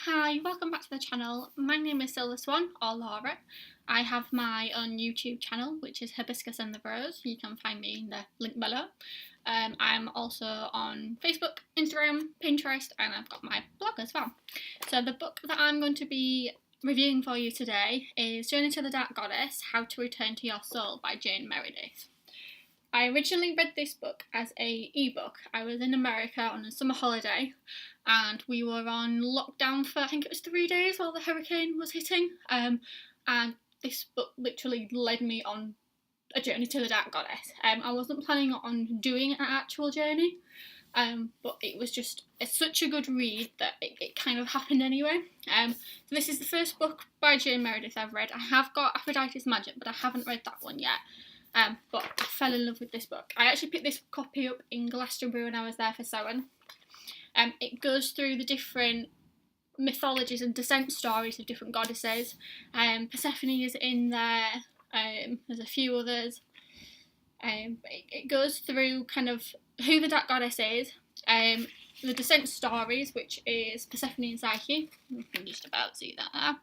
Hi, welcome back to the channel. My name is Silver Swan, or Laura. I have my own YouTube channel, which is Hibiscus and the Bros. You can find me in the link below. I'm also on Facebook, Instagram, Pinterest, and I've got my blog as well. So the book that I'm going to be reviewing for you today is Journey to the Dark Goddess, How to Return to Your Soul by Jane Meredith. I originally read this book as a ebook. I was in America on a summer holiday and we were on lockdown for I think it was 3 days while the hurricane was hitting, and this book literally led me on a journey to the Dark Goddess. I wasn't planning on doing an actual journey, but it's such a good read that it kind of happened anyway. So this is the first book by Jane Meredith I've read. I have got Aphrodite's Magic, but I haven't read that one yet. But I fell in love with this book. I actually picked this copy up in Glastonbury when I was there for Samhain. It goes through the different mythologies and descent stories of different goddesses. Persephone is in there. There's a few others. It goes through kind of who the Dark Goddess is, the descent stories, which is Persephone and Psyche. You can just about see that there.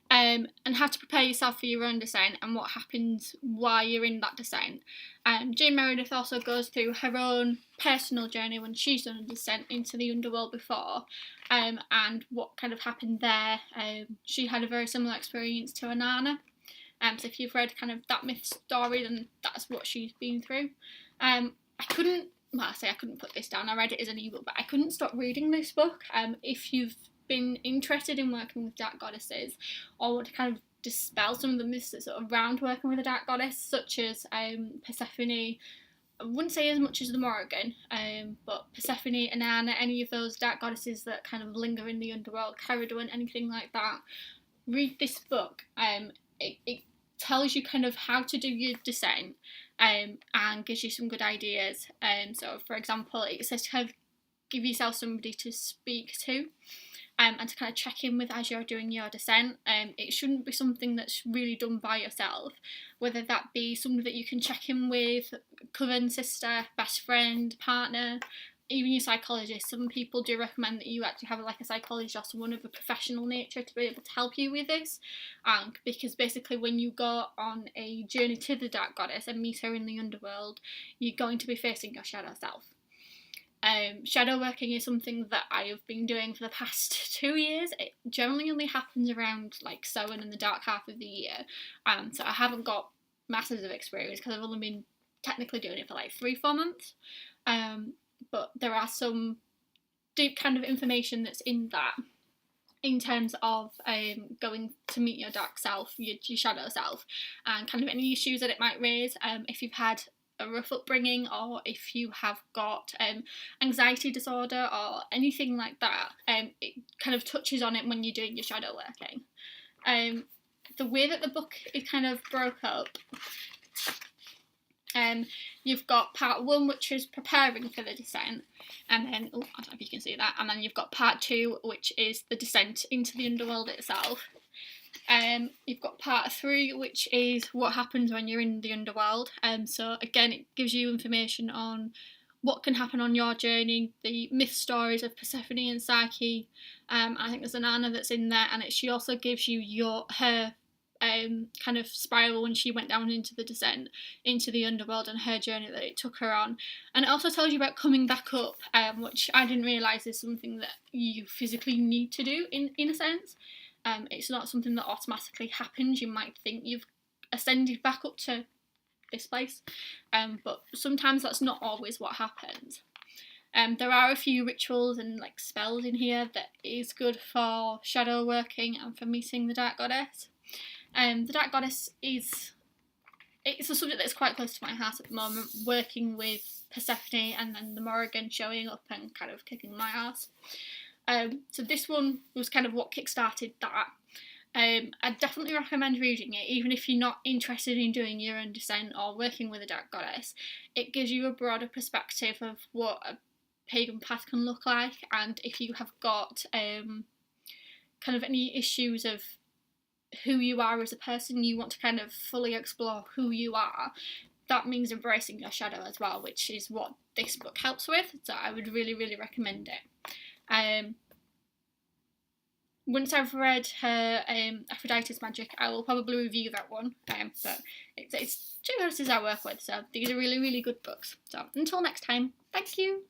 And how to prepare yourself for your own descent and what happens while you're in that descent. Jane Meredith also goes through her own personal journey when she's done a descent into the underworld before, and what kind of happened there. She had a very similar experience to Inanna. So if you've read kind of that myth story, then that's what she's been through. I couldn't put this down. I read it as an ebook, but I couldn't stop reading this book. If you've been interested in working with dark goddesses or want to kind of dispel some of the myths that sort of around working with a dark goddess, such as Persephone, I wouldn't say as much as the Morrigan, but Persephone, Inanna, any of those dark goddesses that kind of linger in the underworld, Caradon, anything like that, read this book. It tells you kind of how to do your descent, and gives you some good ideas. So for example, it says to kind of give yourself somebody to speak to, and to kind of check in with as you're doing your descent. It shouldn't be something that's really done by yourself, whether that be somebody that you can check in with, coven, sister, best friend, partner, even your psychologist. Some people do recommend that you actually have like a psychologist or someone of a professional nature to be able to help you with this, because basically when you go on a journey to the Dark Goddess and meet her in the underworld, you're going to be facing your shadow self. Shadow working is something that I have been doing for the past 2 years. It generally only happens around like Samhain and the dark half of the year, so I haven't got masses of experience because I've only been technically doing it for like 3-4 months, but there are some deep kind of information that's in that in terms of going to meet your dark self, your shadow self, and kind of any issues that it might raise. If you've had a rough upbringing, or if you have got anxiety disorder or anything like that, it kind of touches on it when you're doing your shadow working. The way that the book is kind of broke up, you've got part 1, which is preparing for the descent, and then, I don't know if you can see that, and then you've got part 2, which is the descent into the underworld itself. You've got part 3, which is what happens when you're in the underworld. So again, it gives you information on what can happen on your journey, the myth stories of Persephone and Psyche. I think there's Inanna that's in there, and she also gives you her kind of spiral when she went down into the descent into the underworld and her journey that it took her on. And it also tells you about coming back up, which I didn't realise is something that you physically need to do in a sense. It's not something that automatically happens. You might think you've ascended back up to this place, but sometimes that's not always what happens. There are a few rituals and like spells in here that is good for shadow working and for meeting the Dark Goddess. The Dark Goddess it's a subject that's quite close to my heart at the moment, working with Persephone and then the Morrigan showing up and kind of kicking my ass. So this one was kind of what kick-started that. I'd definitely recommend reading it, even if you're not interested in doing your own descent or working with a dark goddess. It gives you a broader perspective of what a pagan path can look like, and if you have got kind of any issues of who you are as a person, you want to kind of fully explore who you are, that means embracing your shadow as well, which is what this book helps with, so I would really, really recommend it. once I've read her Aphrodite's Magic, I will probably review that one. But it's two hostesses I work with, so these are really, really good books. So until next time, thank you.